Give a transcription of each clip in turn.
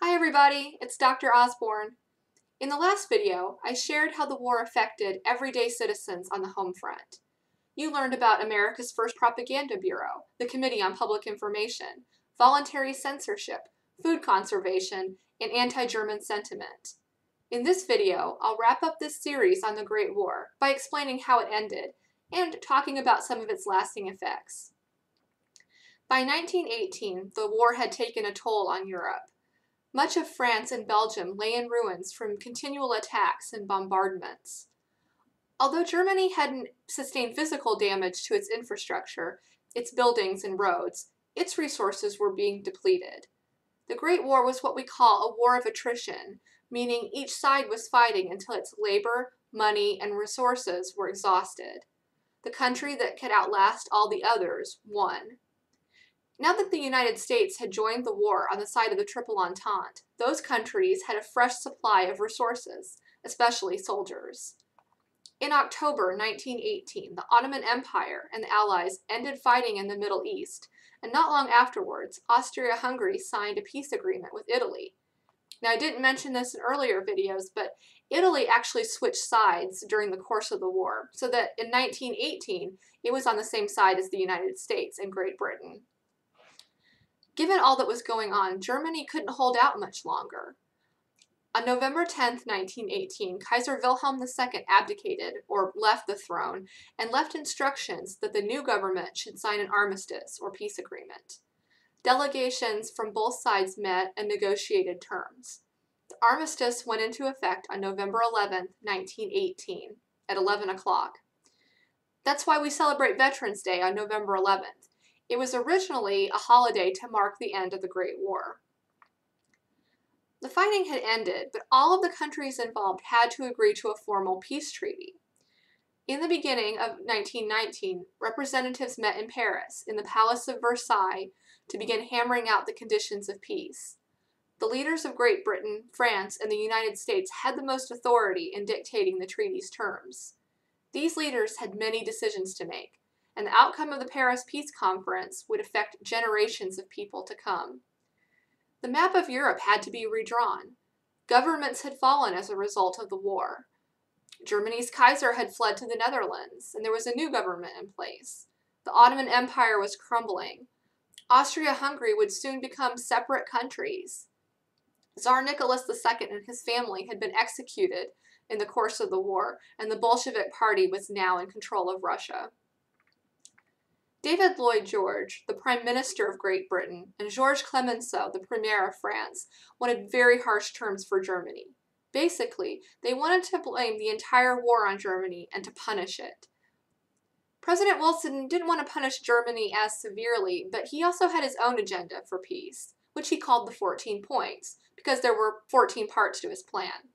Hi everybody, it's Dr. Osborne. In the last video, I shared how the war affected everyday citizens on the home front. You learned about America's first propaganda bureau, the Committee on Public Information, voluntary censorship, food conservation, and anti-German sentiment. In this video, I'll wrap up this series on the Great War by explaining how it ended and talking about some of its lasting effects. By 1918, the war had taken a toll on Europe. Much of France and Belgium lay in ruins from continual attacks and bombardments. Although Germany hadn't sustained physical damage to its infrastructure, its buildings and roads, its resources were being depleted. The Great War was what we call a war of attrition, meaning each side was fighting until its labor, money, and resources were exhausted. The country that could outlast all the others won. Now that the United States had joined the war on the side of the Triple Entente, those countries had a fresh supply of resources, especially soldiers. In October 1918, the Ottoman Empire and the Allies ended fighting in the Middle East, and not long afterwards, Austria-Hungary signed a peace agreement with Italy. Now, I didn't mention this in earlier videos, but Italy actually switched sides during the course of the war, so that in 1918, it was on the same side as the United States and Great Britain. Given all that was going on, Germany couldn't hold out much longer. On November 10, 1918, Kaiser Wilhelm II abdicated, or left the throne, and left instructions that the new government should sign an armistice, or peace agreement. Delegations from both sides met and negotiated terms. The armistice went into effect on November 11, 1918, at 11 o'clock. That's why we celebrate Veterans Day on November 11th. It was originally a holiday to mark the end of the Great War. The fighting had ended, but all of the countries involved had to agree to a formal peace treaty. In the beginning of 1919, representatives met in Paris, in the Palace of Versailles, to begin hammering out the conditions of peace. The leaders of Great Britain, France, and the United States had the most authority in dictating the treaty's terms. These leaders had many decisions to make, and the outcome of the Paris Peace Conference would affect generations of people to come. The map of Europe had to be redrawn. Governments had fallen as a result of the war. Germany's Kaiser had fled to the Netherlands, and there was a new government in place. The Ottoman Empire was crumbling. Austria-Hungary would soon become separate countries. Tsar Nicholas II and his family had been executed in the course of the war, and the Bolshevik Party was now in control of Russia. David Lloyd George, the Prime Minister of Great Britain, and Georges Clemenceau, the Premier of France, wanted very harsh terms for Germany. Basically, they wanted to blame the entire war on Germany and to punish it. President Wilson didn't want to punish Germany as severely, but he also had his own agenda for peace, which he called the 14 points, because there were 14 parts to his plan.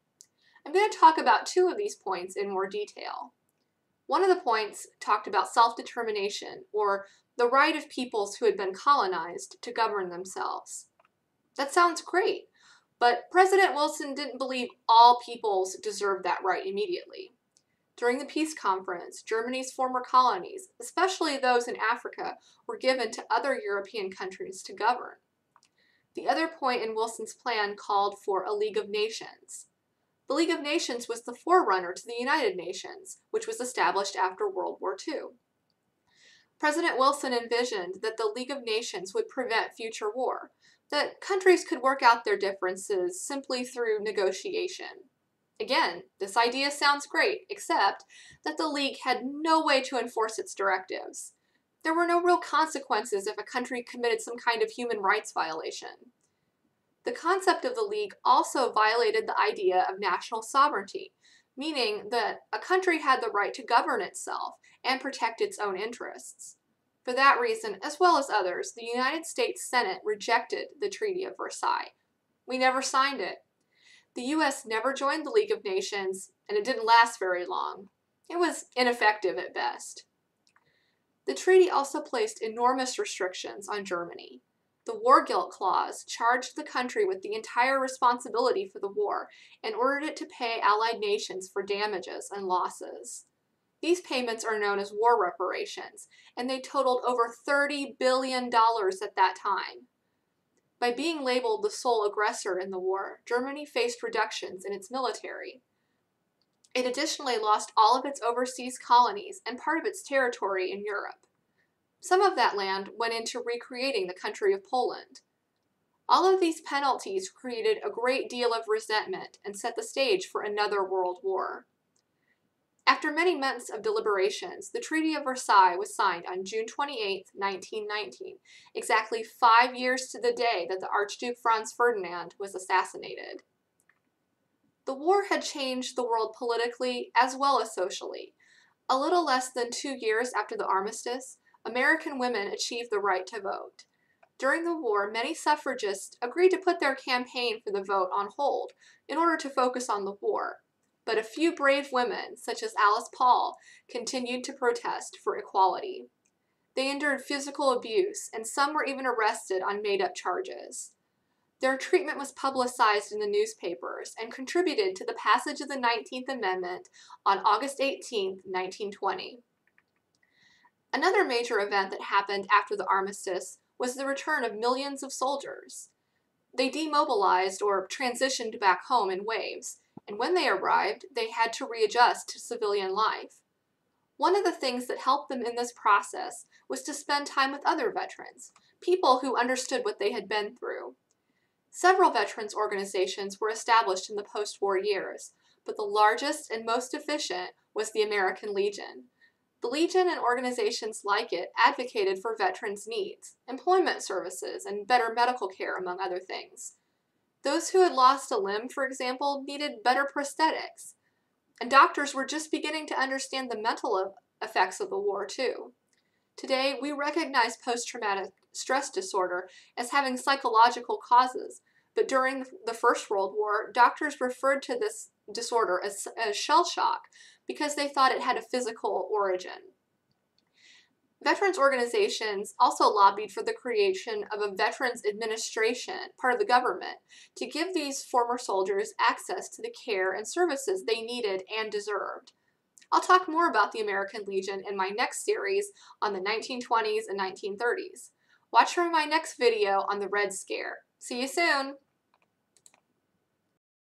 I'm going to talk about two of these points in more detail. One of the points talked about self-determination, or the right of peoples who had been colonized to govern themselves. That sounds great, but President Wilson didn't believe all peoples deserved that right immediately. During the peace conference, Germany's former colonies, especially those in Africa, were given to other European countries to govern. The other point in Wilson's plan called for a League of Nations. The League of Nations was the forerunner to the United Nations, which was established after World War II. President Wilson envisioned that the League of Nations would prevent future war, that countries could work out their differences simply through negotiation. Again, this idea sounds great, except that the League had no way to enforce its directives. There were no real consequences if a country committed some kind of human rights violation. The concept of the League also violated the idea of national sovereignty, meaning that a country had the right to govern itself and protect its own interests. For that reason, as well as others, the United States Senate rejected the Treaty of Versailles. We never signed it. The U.S. never joined the League of Nations, and it didn't last very long. It was ineffective at best. The treaty also placed enormous restrictions on Germany. The War Guilt Clause charged the country with the entire responsibility for the war and ordered it to pay Allied nations for damages and losses. These payments are known as war reparations, and they totaled over $30 billion at that time. By being labeled the sole aggressor in the war, Germany faced reductions in its military. It additionally lost all of its overseas colonies and part of its territory in Europe. Some of that land went into recreating the country of Poland. All of these penalties created a great deal of resentment and set the stage for another world war. After many months of deliberations, the Treaty of Versailles was signed on June 28, 1919, exactly 5 years to the day that the Archduke Franz Ferdinand was assassinated. The war had changed the world politically as well as socially. A little less than 2 years after the armistice, American women achieved the right to vote. During the war, many suffragists agreed to put their campaign for the vote on hold in order to focus on the war. But a few brave women, such as Alice Paul, continued to protest for equality. They endured physical abuse, and some were even arrested on made-up charges. Their treatment was publicized in the newspapers and contributed to the passage of the 19th Amendment on August 18, 1920. Another major event that happened after the armistice was the return of millions of soldiers. They demobilized or transitioned back home in waves, and when they arrived, they had to readjust to civilian life. One of the things that helped them in this process was to spend time with other veterans, people who understood what they had been through. Several veterans organizations were established in the post-war years, but the largest and most efficient was the American Legion. The Legion and organizations like it advocated for veterans' needs, employment services, and better medical care, among other things. Those who had lost a limb, for example, needed better prosthetics. And doctors were just beginning to understand the mental effects of the war, too. Today, we recognize post-traumatic stress disorder as having psychological causes, but during the First World War, doctors referred to this disorder as shell shock because they thought it had a physical origin. Veterans organizations also lobbied for the creation of a Veterans Administration, part of the government, to give these former soldiers access to the care and services they needed and deserved. I'll talk more about the American Legion in my next series on the 1920s and 1930s. Watch for my next video on the Red Scare. See you soon!